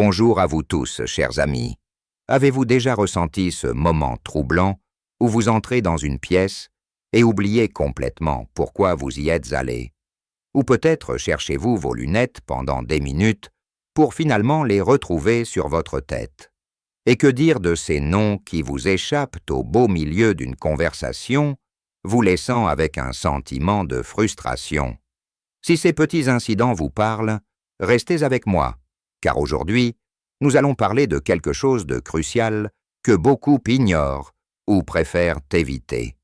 Bonjour à vous tous, chers amis. Avez-vous déjà ressenti ce moment troublant où vous entrez dans une pièce et oubliez complètement pourquoi vous y êtes allé? Ou peut-être cherchez-vous vos lunettes pendant des minutes pour finalement les retrouver sur votre tête. Et que dire de ces noms qui vous échappent au beau milieu d'une conversation, vous laissant avec un sentiment de frustration? Si ces petits incidents vous parlent, restez avec moi, car aujourd'hui, nous allons parler de quelque chose de crucial que beaucoup ignorent ou préfèrent éviter.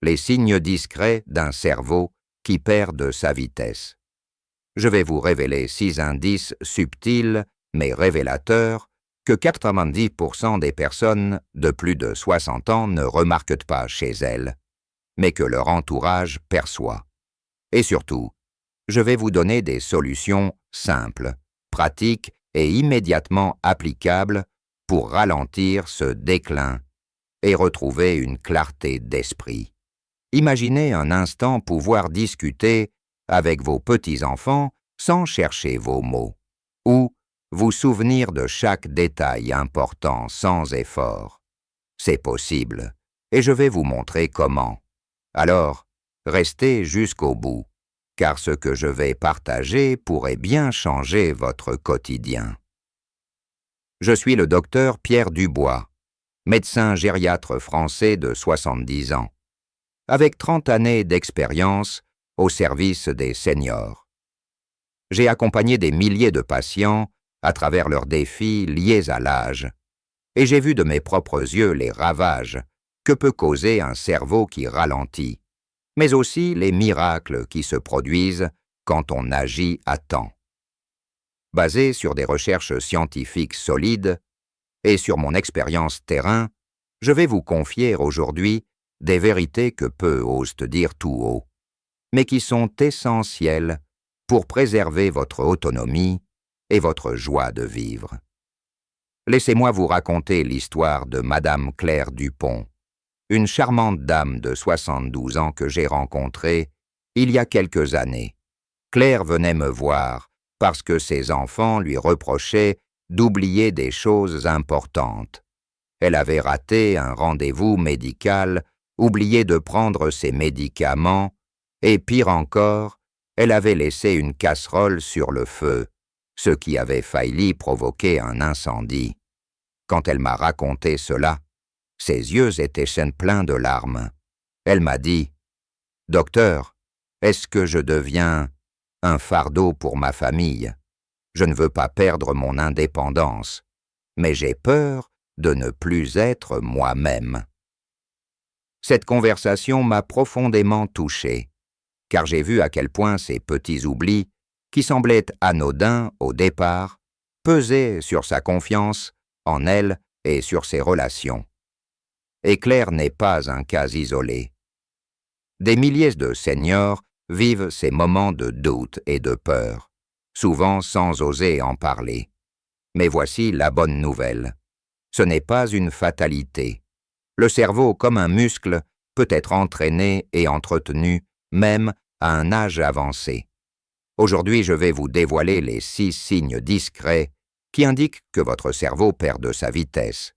Les signes discrets d'un cerveau qui perd de sa vitesse. Je vais vous révéler 6 indices subtils mais révélateurs que 90% des personnes de plus de 60 ans ne remarquent pas chez elles, mais que leur entourage perçoit. Et surtout, je vais vous donner des solutions simples, pratiques et immédiatement applicables pour ralentir ce déclin et retrouver une clarté d'esprit. Imaginez un instant pouvoir discuter avec vos petits-enfants sans chercher vos mots, ou vous souvenir de chaque détail important sans effort. C'est possible, et je vais vous montrer comment. Alors, restez jusqu'au bout, car ce que je vais partager pourrait bien changer votre quotidien. Je suis le docteur Pierre Dubois, médecin gériatre français de 70 ans, avec 30 années d'expérience au service des seniors. J'ai accompagné des milliers de patients à travers leurs défis liés à l'âge, et j'ai vu de mes propres yeux les ravages que peut causer un cerveau qui ralentit, mais aussi les miracles qui se produisent quand on agit à temps. Basé sur des recherches scientifiques solides et sur mon expérience terrain, je vais vous confier aujourd'hui des vérités que peu osent dire tout haut, mais qui sont essentielles pour préserver votre autonomie et votre joie de vivre. Laissez-moi vous raconter l'histoire de Madame Claire Dupont, une charmante dame de 72 ans que j'ai rencontrée il y a quelques années. Claire venait me voir parce que ses enfants lui reprochaient d'oublier des choses importantes. Elle avait raté un rendez-vous médical, oublié de prendre ses médicaments, et pire encore, elle avait laissé une casserole sur le feu, ce qui avait failli provoquer un incendie. Quand elle m'a raconté cela, ses yeux étaient pleins de larmes. Elle m'a dit « Docteur, est-ce que je deviens un fardeau pour ma famille? Je ne veux pas perdre mon indépendance, mais j'ai peur de ne plus être moi-même. » Cette conversation m'a profondément touché, car j'ai vu à quel point ces petits oublis, qui semblaient anodins au départ, pesaient sur sa confiance en elle et sur ses relations. Et Claire n'est pas un cas isolé. Des milliers de seniors vivent ces moments de doute et de peur, souvent sans oser en parler. Mais voici la bonne nouvelle. Ce n'est pas une fatalité. Le cerveau, comme un muscle, peut être entraîné et entretenu, même à un âge avancé. Aujourd'hui, je vais vous dévoiler les 6 signes discrets qui indiquent que votre cerveau perd de sa vitesse.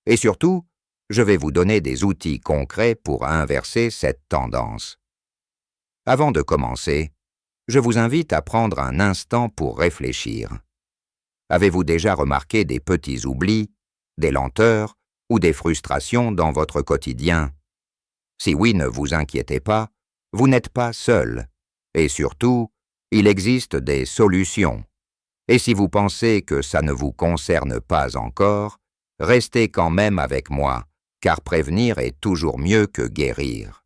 Et surtout, je vais vous donner des outils concrets pour inverser cette tendance. Avant de commencer, je vous invite à prendre un instant pour réfléchir. Avez-vous déjà remarqué des petits oublis, des lenteurs ou des frustrations dans votre quotidien? Si oui, ne vous inquiétez pas, vous n'êtes pas seul. Et surtout, il existe des solutions. Et si vous pensez que ça ne vous concerne pas encore, restez quand même avec moi, car prévenir est toujours mieux que guérir.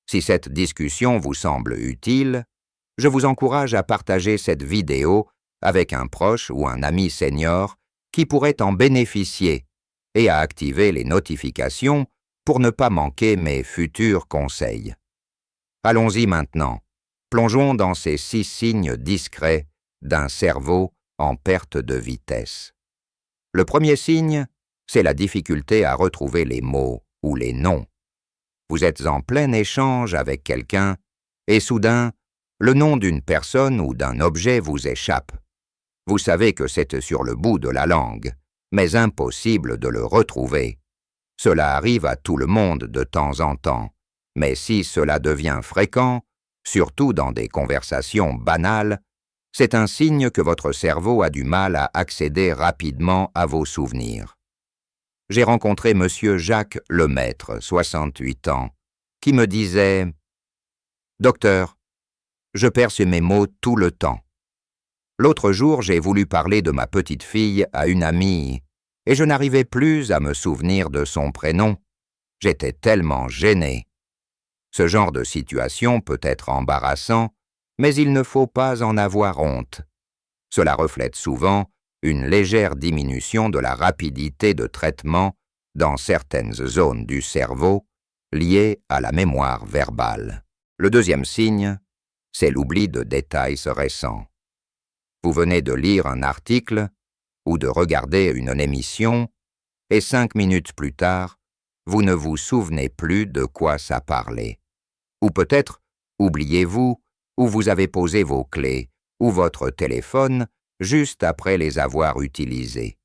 Si cette discussion vous semble utile, je vous encourage à partager cette vidéo avec un proche ou un ami senior qui pourrait en bénéficier et à activer les notifications pour ne pas manquer mes futurs conseils. Allons-y maintenant. Plongeons dans ces 6 signes discrets d'un cerveau en perte de vitesse. Le premier signe, c'est la difficulté à retrouver les mots ou les noms. Vous êtes en plein échange avec quelqu'un et soudain, le nom d'une personne ou d'un objet vous échappe. Vous savez que c'est sur le bout de la langue, mais impossible de le retrouver. Cela arrive à tout le monde de temps en temps, mais si cela devient fréquent, surtout dans des conversations banales, c'est un signe que votre cerveau a du mal à accéder rapidement à vos souvenirs. J'ai rencontré monsieur Jacques Lemaître, 68 ans, qui me disait « Docteur, je perds sur mes mots tout le temps. L'autre jour, j'ai voulu parler de ma petite fille à une amie, et je n'arrivais plus à me souvenir de son prénom. J'étais tellement gêné. » Ce genre de situation peut être embarrassant, mais il ne faut pas en avoir honte. Cela reflète souvent une légère diminution de la rapidité de traitement dans certaines zones du cerveau liées à la mémoire verbale. Le deuxième signe, c'est l'oubli de détails récents. Vous venez de lire un article ou de regarder une émission, et 5 minutes plus tard, vous ne vous souvenez plus de quoi ça parlait. Ou peut-être oubliez-vous où vous avez posé vos clés ou votre téléphone juste après les avoir utilisés.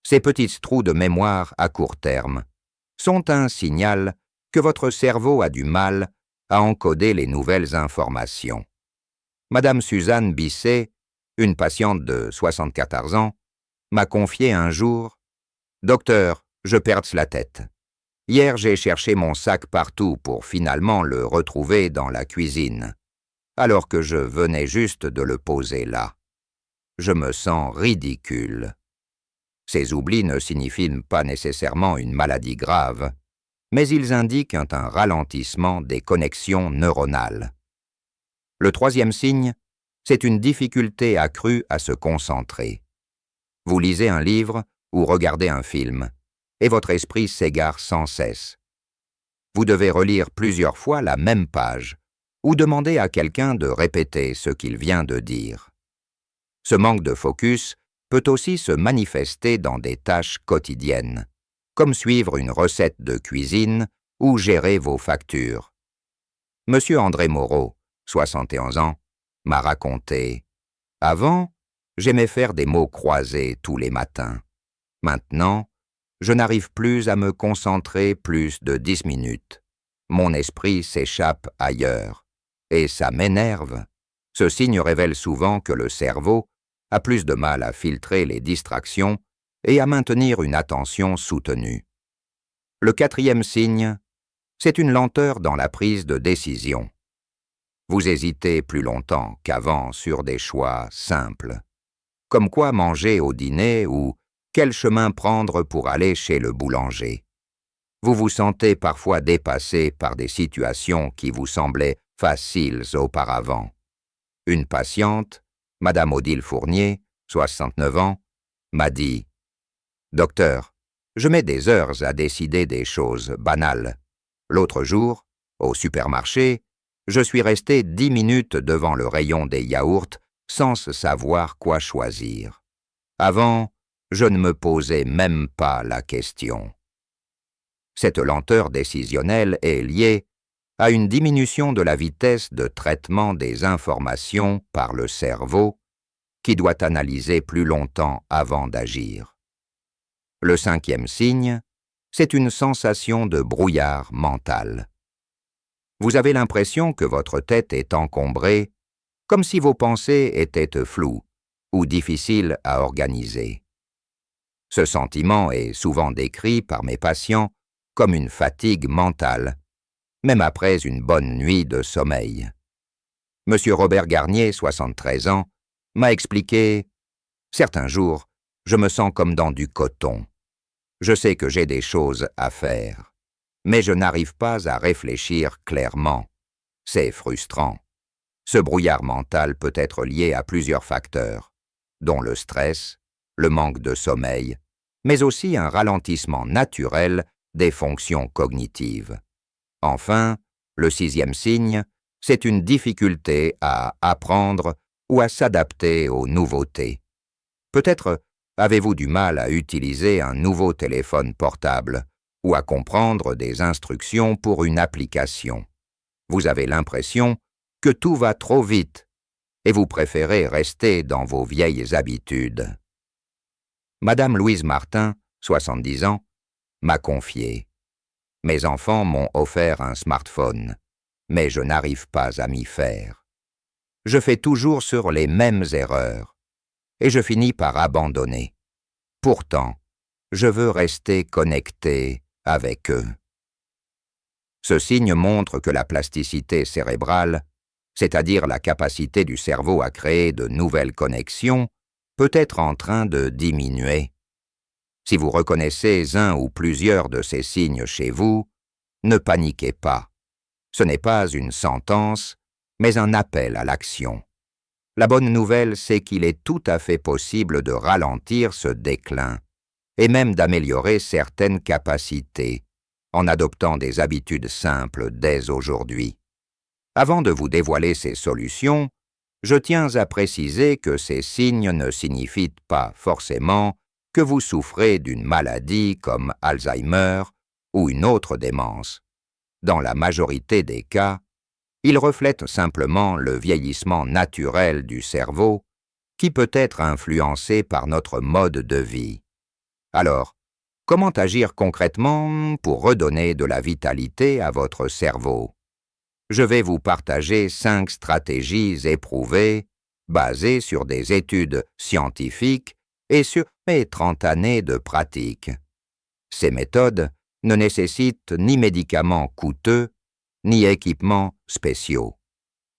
Ces petits trous de mémoire à court terme sont un signal que votre cerveau a du mal à encoder les nouvelles informations. Madame Suzanne Bisset, une patiente de 74 ans, m'a confié un jour « Docteur, je perds la tête. Hier, j'ai cherché mon sac partout pour finalement le retrouver dans la cuisine, alors que je venais juste de le poser là. Je me sens ridicule. » Ces oublis ne signifient pas nécessairement une maladie grave, mais ils indiquent un ralentissement des connexions neuronales. Le troisième signe, c'est une difficulté accrue à se concentrer. Vous lisez un livre ou regardez un film, et votre esprit s'égare sans cesse. Vous devez relire plusieurs fois la même page, ou demander à quelqu'un de répéter ce qu'il vient de dire. Ce manque de focus peut aussi se manifester dans des tâches quotidiennes, comme suivre une recette de cuisine ou gérer vos factures. Monsieur André Moreau, 71 ans, m'a raconté « Avant, j'aimais faire des mots croisés tous les matins. Maintenant, je n'arrive plus à me concentrer plus de 10 minutes. Mon esprit s'échappe ailleurs. Et ça m'énerve. » Ce signe révèle souvent que le cerveau a plus de mal à filtrer les distractions et à maintenir une attention soutenue. Le quatrième signe, c'est une lenteur dans la prise de décision. Vous hésitez plus longtemps qu'avant sur des choix simples, comme quoi manger au dîner ou quel chemin prendre pour aller chez le boulanger. Vous vous sentez parfois dépassé par des situations qui vous semblaient faciles auparavant. Une patiente, Madame Odile Fournier, 69 ans, m'a dit « Docteur, je mets des heures à décider des choses banales. L'autre jour, au supermarché, je suis resté 10 minutes devant le rayon des yaourts sans savoir quoi choisir. Avant, je ne me posais même pas la question. » Cette lenteur décisionnelle est liée à une diminution de la vitesse de traitement des informations par le cerveau qui doit analyser plus longtemps avant d'agir. Le cinquième signe, c'est une sensation de brouillard mental. Vous avez l'impression que votre tête est encombrée, comme si vos pensées étaient floues ou difficiles à organiser. Ce sentiment est souvent décrit par mes patients comme une fatigue mentale, même après une bonne nuit de sommeil. Monsieur Robert Garnier, 73 ans, m'a expliqué « Certains jours, je me sens comme dans du coton. Je sais que j'ai des choses à faire, mais je n'arrive pas à réfléchir clairement. C'est frustrant. » Ce brouillard mental peut être lié à plusieurs facteurs, dont le stress, le manque de sommeil, mais aussi un ralentissement naturel des fonctions cognitives. Enfin, le sixième signe, c'est une difficulté à apprendre ou à s'adapter aux nouveautés. Peut-être avez-vous du mal à utiliser un nouveau téléphone portable ou à comprendre des instructions pour une application. Vous avez l'impression que tout va trop vite et vous préférez rester dans vos vieilles habitudes. Madame Louise Martin, 70 ans, m'a confié. Mes enfants m'ont offert un smartphone, mais je n'arrive pas à m'y faire. Je fais toujours sur les mêmes erreurs, et je finis par abandonner. Pourtant, je veux rester connecté avec eux. Ce signe montre que la plasticité cérébrale, c'est-à-dire la capacité du cerveau à créer de nouvelles connexions, peut être en train de diminuer. Si vous reconnaissez un ou plusieurs de ces signes chez vous, ne paniquez pas. Ce n'est pas une sentence, mais un appel à l'action. La bonne nouvelle, c'est qu'il est tout à fait possible de ralentir ce déclin, et même d'améliorer certaines capacités, en adoptant des habitudes simples dès aujourd'hui. Avant de vous dévoiler ces solutions, je tiens à préciser que ces signes ne signifient pas forcément que vous souffrez d'une maladie comme Alzheimer ou une autre démence. Dans la majorité des cas, ils reflètent simplement le vieillissement naturel du cerveau qui peut être influencé par notre mode de vie. Alors, comment agir concrètement pour redonner de la vitalité à votre cerveau? Je vais vous partager 5 stratégies éprouvées, basées sur des études scientifiques et sur mes 30 années de pratique. Ces méthodes ne nécessitent ni médicaments coûteux, ni équipements spéciaux.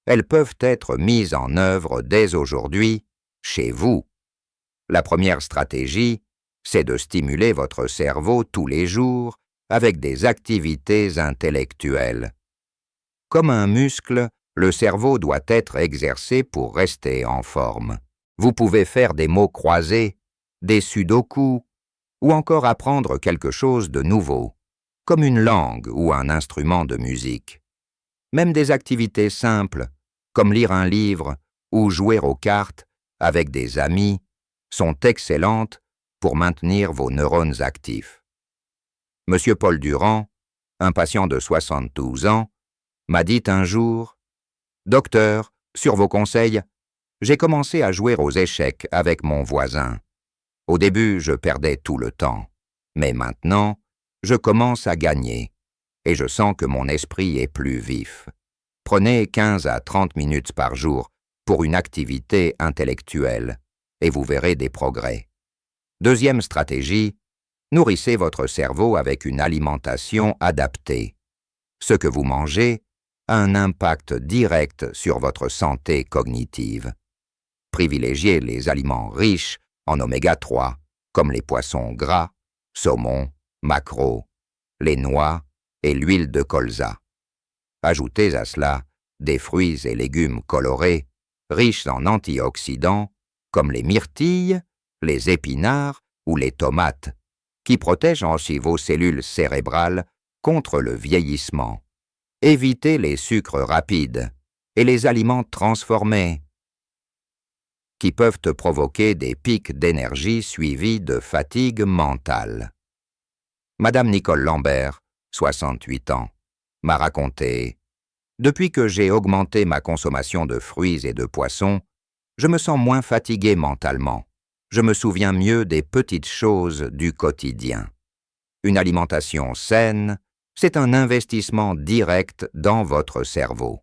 Elles peuvent être mises en œuvre dès aujourd'hui, chez vous. La première stratégie, c'est de stimuler votre cerveau tous les jours avec des activités intellectuelles. Comme un muscle, le cerveau doit être exercé pour rester en forme. Vous pouvez faire des mots croisés, des sudoku, ou encore apprendre quelque chose de nouveau, comme une langue ou un instrument de musique. Même des activités simples, comme lire un livre ou jouer aux cartes avec des amis, sont excellentes pour maintenir vos neurones actifs. Monsieur Paul Durand, un patient de 72 ans, m'a dit un jour « Docteur, sur vos conseils, j'ai commencé à jouer aux échecs avec mon voisin. Au début, je perdais tout le temps, mais maintenant, je commence à gagner et je sens que mon esprit est plus vif. Prenez 15 à 30 minutes par jour pour une activité intellectuelle et vous verrez des progrès. Deuxième stratégie, nourrissez votre cerveau avec une alimentation adaptée. Ce que vous mangez a un impact direct sur votre santé cognitive. Privilégiez les aliments riches en oméga 3, comme les poissons gras, saumon, maquereau, les noix et l'huile de colza. Ajoutez à cela des fruits et légumes colorés, riches en antioxydants, comme les myrtilles, les épinards ou les tomates, qui protègent ainsi vos cellules cérébrales contre le vieillissement. Évitez les sucres rapides et les aliments transformés, qui peuvent provoquer des pics d'énergie suivis de fatigue mentale. Madame Nicole Lambert, 68 ans, m'a raconté « Depuis que j'ai augmenté ma consommation de fruits et de poissons, je me sens moins fatiguée mentalement. Je me souviens mieux des petites choses du quotidien. Une alimentation saine, c'est un investissement direct dans votre cerveau. »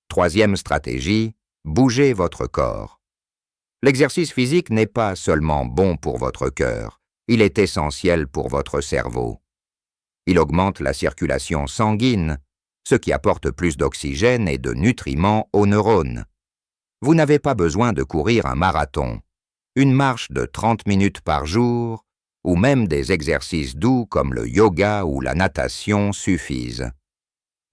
Troisième stratégie, bougez votre corps. L'exercice physique n'est pas seulement bon pour votre cœur, il est essentiel pour votre cerveau. Il augmente la circulation sanguine, ce qui apporte plus d'oxygène et de nutriments aux neurones. Vous n'avez pas besoin de courir un marathon. Une marche de 30 minutes par jour, ou même des exercices doux comme le yoga ou la natation suffisent.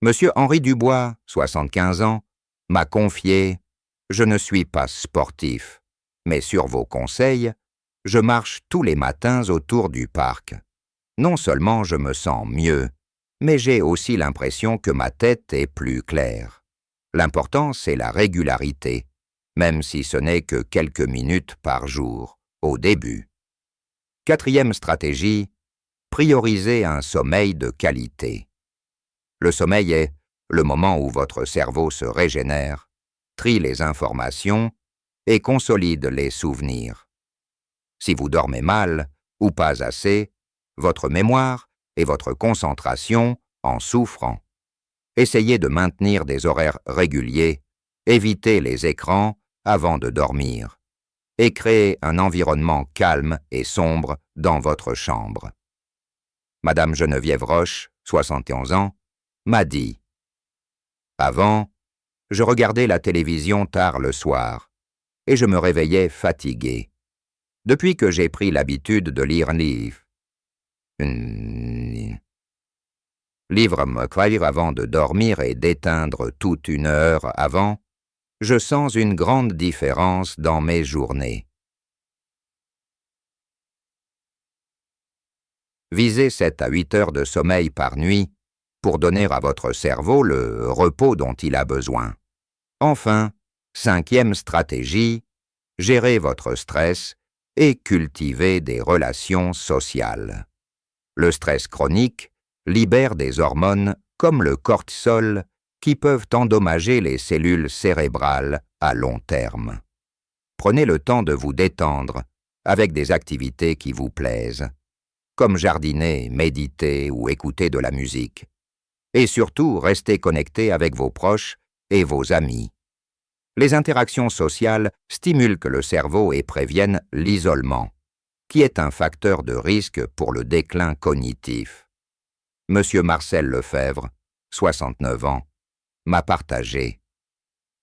Monsieur Henri Dubois, 75 ans, m'a confié « Je ne suis pas sportif, mais sur vos conseils, je marche tous les matins autour du parc. Non seulement je me sens mieux, mais j'ai aussi l'impression que ma tête est plus claire. L'important, c'est la régularité, même si ce n'est que quelques minutes par jour, au début. Quatrième stratégie, priorisez un sommeil de qualité. Le sommeil est le moment où votre cerveau se régénère, trie les informations et consolide les souvenirs. Si vous dormez mal ou pas assez, votre mémoire et votre concentration en souffrent. Essayez de maintenir des horaires réguliers, évitez les écrans avant de dormir et créez un environnement calme et sombre dans votre chambre. Madame Geneviève Roche, 71 ans, m'a dit « Avant, je regardais la télévision tard le soir et je me réveillais fatigué. Depuis que j'ai pris l'habitude de lire un livre, avant de dormir et d'éteindre toute une heure avant, je sens une grande différence dans mes journées. » Visez 7 à 8 heures de sommeil par nuit pour donner à votre cerveau le repos dont il a besoin. Enfin, 5e stratégie, gérez votre stress et cultivez des relations sociales. Le stress chronique libère des hormones comme le cortisol qui peuvent endommager les cellules cérébrales à long terme. Prenez le temps de vous détendre avec des activités qui vous plaisent, comme jardiner, méditer ou écouter de la musique. Et surtout, restez connecté avec vos proches et vos amis. Les interactions sociales stimulent le cerveau et préviennent l'isolement, qui est un facteur de risque pour le déclin cognitif. Monsieur Marcel Lefebvre, 69 ans, m'a partagé.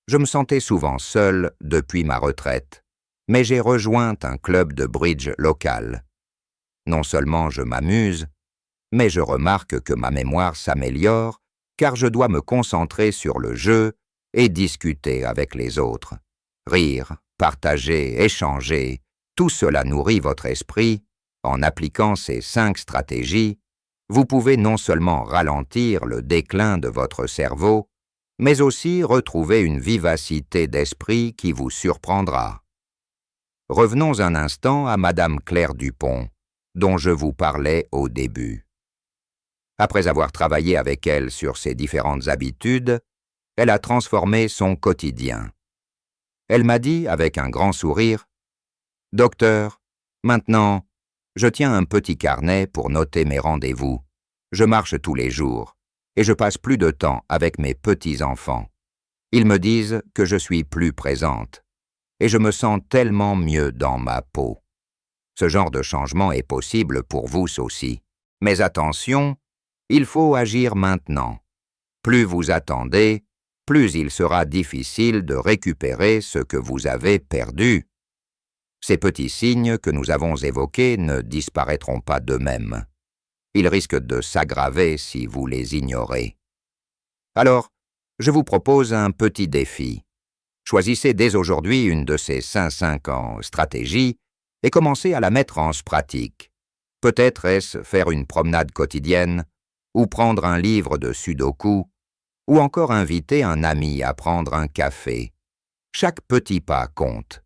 Je me sentais souvent seul depuis ma retraite, mais j'ai rejoint un club de bridge local. Non seulement je m'amuse, mais je remarque que ma mémoire s'améliore car je dois me concentrer sur le jeu et discuter avec les autres. Rire, partager, échanger, tout cela nourrit votre esprit. En appliquant ces 5 stratégies, vous pouvez non seulement ralentir le déclin de votre cerveau, mais aussi retrouver une vivacité d'esprit qui vous surprendra. Revenons un instant à Madame Claire Dupont, dont je vous parlais au début. Après avoir travaillé avec elle sur ses différentes habitudes, elle a transformé son quotidien. Elle m'a dit avec un grand sourire, « Docteur, maintenant, je tiens un petit carnet pour noter mes rendez-vous. Je marche tous les jours et je passe plus de temps avec mes petits-enfants. Ils me disent que je suis plus présente et je me sens tellement mieux dans ma peau. Ce genre de changement est possible pour vous aussi. Mais attention, il faut agir maintenant. Plus vous attendez, plus il sera difficile de récupérer ce que vous avez perdu. Ces petits signes que nous avons évoqués ne disparaîtront pas d'eux-mêmes. Ils risquent de s'aggraver si vous les ignorez. Alors, je vous propose un petit défi. Choisissez dès aujourd'hui une de ces 5 stratégies et commencez à la mettre en pratique. Peut-être est-ce faire une promenade quotidienne, ou prendre un livre de sudoku, ou encore inviter un ami à prendre un café. Chaque petit pas compte.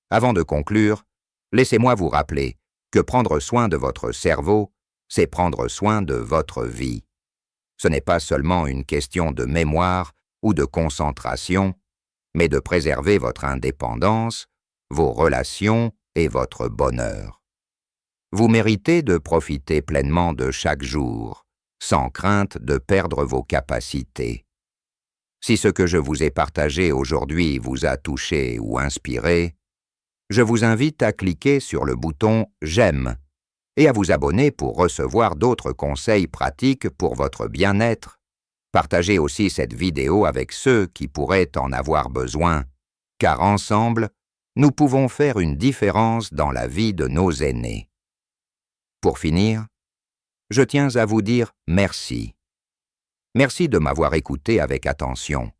Avant de conclure, laissez-moi vous rappeler que prendre soin de votre cerveau, c'est prendre soin de votre vie. Ce n'est pas seulement une question de mémoire ou de concentration, mais de préserver votre indépendance, vos relations et votre bonheur. Vous méritez de profiter pleinement de chaque jour, sans crainte de perdre vos capacités. Si ce que je vous ai partagé aujourd'hui vous a touché ou inspiré, je vous invite à cliquer sur le bouton « J'aime » et à vous abonner pour recevoir d'autres conseils pratiques pour votre bien-être. Partagez aussi cette vidéo avec ceux qui pourraient en avoir besoin, car ensemble, nous pouvons faire une différence dans la vie de nos aînés. Pour finir, je tiens à vous dire merci. Merci de m'avoir écouté avec attention.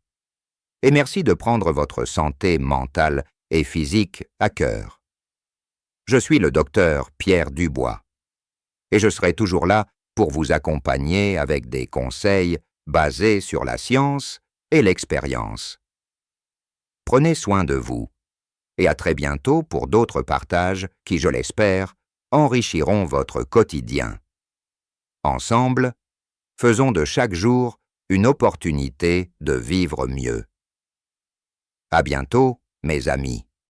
Et merci de prendre votre santé mentale et physique à cœur. Je suis le docteur Pierre Dubois. Et je serai toujours là pour vous accompagner avec des conseils basés sur la science et l'expérience. Prenez soin de vous, et à très bientôt pour d'autres partages qui, je l'espère, enrichiront votre quotidien. Ensemble, faisons de chaque jour une opportunité de vivre mieux. À bientôt, mes amis.